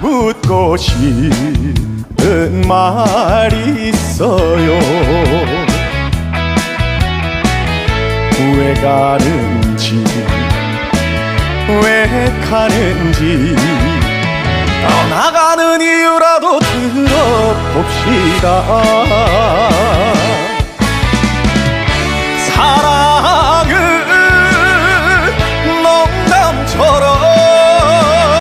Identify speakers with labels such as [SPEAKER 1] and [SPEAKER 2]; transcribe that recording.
[SPEAKER 1] 묻고 싶은 말이 있어요. 왜 가는지 왜 가는지 떠나가는 이유라도 들어봅시다.